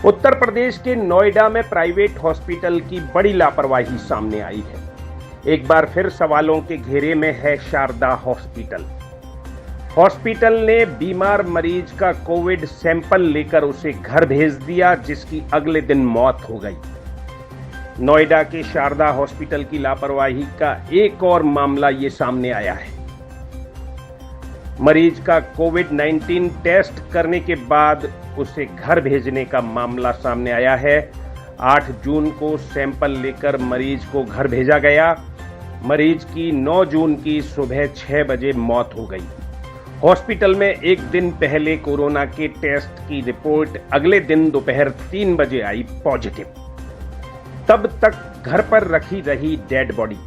उत्तर प्रदेश के नोएडा में private hospital की बड़ी लापरवाही सामने आई है। एक बार फिर सवालों के घेरे में है शारदा हॉस्पिटल। हॉस्पिटल ने बीमार मरीज का कोविड सैंपल लेकर उसे घर भेज दिया, जिसकी अगले दिन मौत हो गई। नोएडा के शारदा हॉस्पिटल की लापरवाही का एक और मामला ये सामने आया है। मरीज का कोविड-19 टेस्ट करने के बाद उसे घर भेजने का मामला सामने आया है। 8 जून को सैंपल लेकर मरीज को घर भेजा गया। मरीज की 9 जून की सुबह 6 बजे मौत हो गई। हॉस्पिटल में एक दिन पहले कोरोना के टेस्ट की रिपोर्ट अगले दिन दोपहर 3 बजे आई पॉजिटिव। तब तक घर पर रखी रही डेड बॉडी।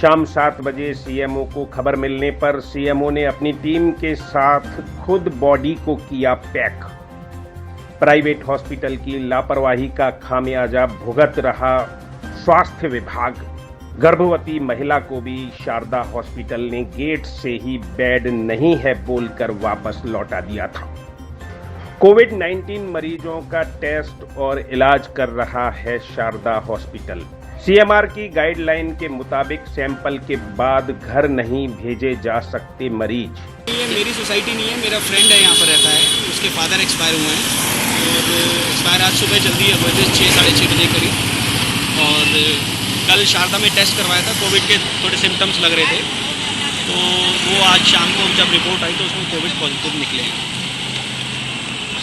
शाम 7 बजे सीएमओ को खबर मिलने पर सीएमओ ने अपनी टीम के साथ खुद बॉडी को किया पैक। प्राइवेट हॉस्पिटल की लापरवाही का खामियाजा भुगत रहा स्वास्थ्य विभाग। गर्भवती महिला को भी शारदा हॉस्पिटल ने गेट से ही बेड नहीं है बोलकर वापस लौटा दिया था। कोविड-19 मरीजों का टेस्ट और इलाज कर रहा है शारदा हॉस्पिटल। सीएमआर की गाइडलाइन के मुताबिक सैंपल के बाद घर नहीं भेजे जा सकते मरीज। ये मेरी सोसाइटी नहीं है, मेरा फ्रेंड है, यहाँ पर रहता है। उसके फादर एक्सपायर हुए हैं और एक्सपायर आज सुबह जल्दी हुए थे 6 साढ़े 6 बजे करीब। और कल शारदा में टेस्ट करवाया था, कोविड के थोड़े सिम्टम्स लग रहे थे, तो वो आज शाम को जब रिपोर्ट आई तो उसमें कोविड पॉजिटिव निकले हैं।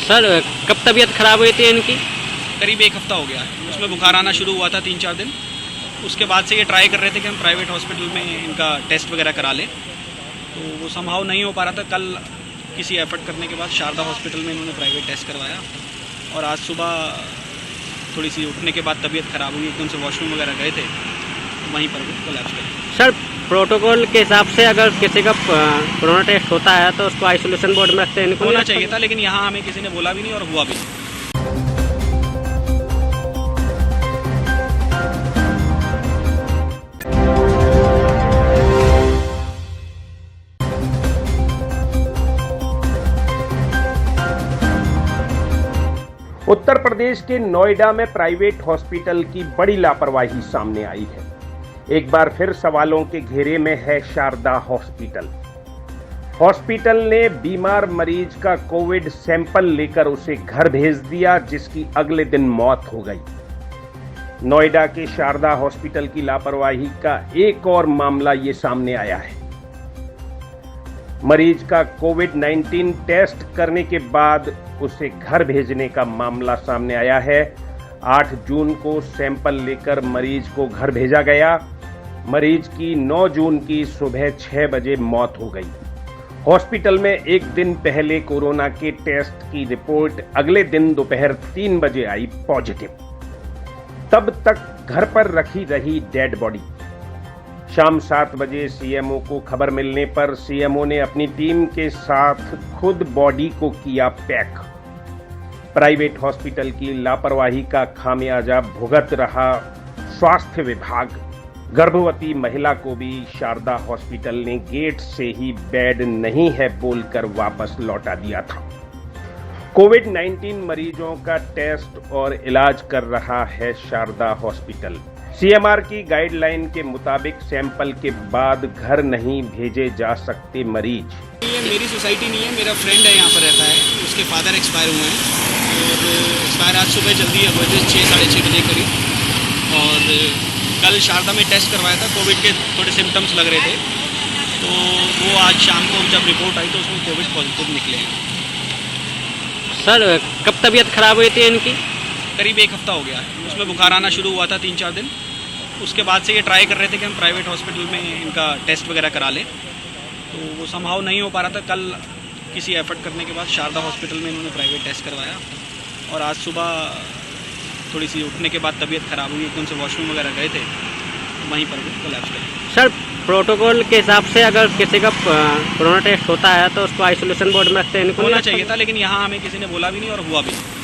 सर कब तबीयत खराब हुई थी इनकी? करीब 1 हफ्ता हो गया है। उसमें बुखार आना शुरू हुआ था 3-4 दिन। उसके बाद से ये ट्राई कर रहे थे कि हम प्राइवेट हॉस्पिटल में इनका टेस्ट वगैरह करा लें, तो वो संभव नहीं हो पा रहा था। कल किसी एफर्ट करने के बाद शारदा हॉस्पिटल में इन्होंने प्राइवेट टेस्ट करवाया और आज सुबह थोड़ी सी उठने के बाद तबीयत ख़राब हुई, एकदम से वॉशरूम वगैरह गए थे, वहीं पर वो कोलैप्स कर गए। सर प्रोटोकॉल के हिसाब से अगर किसी का कोरोना टेस्ट होता है तो उसको आइसोलेशन वार्ड में रखते हैं, इनको होना चाहिए था, लेकिन यहाँ हमें किसी ने बोला भी नहीं और हुआ भी नहीं। उत्तर प्रदेश के नोएडा में प्राइवेट हॉस्पिटल की बड़ी लापरवाही सामने आई है। एक बार फिर सवालों के घेरे में है शारदा हॉस्पिटल। हॉस्पिटल ने बीमार मरीज का कोविड सैंपल लेकर उसे घर भेज दिया, जिसकी अगले दिन मौत हो गई। नोएडा के शारदा हॉस्पिटल की लापरवाही का एक और मामला ये सामने आया है। मरीज का कोविड-19 टेस्ट करने के बाद उसे घर भेजने का मामला सामने आया है। 8 जून को सैंपल लेकर मरीज को घर भेजा गया। मरीज की 9 जून की सुबह 6 बजे मौत हो गई। हॉस्पिटल में एक दिन पहले कोरोना के टेस्ट की रिपोर्ट अगले दिन दोपहर 3 बजे आई पॉजिटिव। तब तक घर पर रखी रही डेड बॉडी। शाम 7 बजे सीएमओ को खबर मिलने पर सीएमओ ने अपनी टीम के साथ खुद बॉडी को किया पैक। प्राइवेट हॉस्पिटल की लापरवाही का खामियाजा भुगत रहा स्वास्थ्य विभाग। गर्भवती महिला को भी शारदा हॉस्पिटल ने गेट से ही बेड नहीं है बोलकर वापस लौटा दिया था। कोविड-19 मरीजों का टेस्ट और इलाज कर रहा है शारदा हॉस्पिटल। सीएमआर की गाइडलाइन के मुताबिक सैंपल के बाद घर नहीं भेजे जा सकते मरीज। ये मेरी सोसाइटी नहीं है, मेरा फ्रेंड है, यहाँ पर रहता है। उसके फादर एक्सपायर हुए हैं और एक्सपायर आज सुबह जल्दी हुए थे 6 साढ़े 6 बजे करीब। और कल शारदा में टेस्ट करवाया था, कोविड के थोड़े सिम्टम्स लग रहे थे, तो वो आज शाम को जब रिपोर्ट आई तो उसमें कोविड पॉजिटिव निकले हैं। सर कब तबीयत खराब हुई थी इनकी? करीब 1 हफ्ता हो गया है। उसमें बुखार आना शुरू हुआ था 3-4 दिन। उसके बाद से ये ट्राई कर रहे थे कि हम प्राइवेट हॉस्पिटल में इनका टेस्ट वगैरह करा लें, तो वो संभव नहीं हो पा रहा था। कल किसी एफर्ट करने के बाद शारदा हॉस्पिटल में इन्होंने प्राइवेट टेस्ट करवाया और आज सुबह थोड़ी सी उठने के बाद तबीयत ख़राब हुई, एकदम से वॉशरूम वगैरह गए थे, वहीं पर वो कोलैप्स कर गए। सर प्रोटोकॉल के हिसाब से अगर किसी का कोरोना टेस्ट होता है तो उसको आइसोलेशन वार्ड में रखते हैं, इनको होना चाहिए था, लेकिन यहाँ हमें किसी ने बोला भी नहीं और हुआ भी नहीं।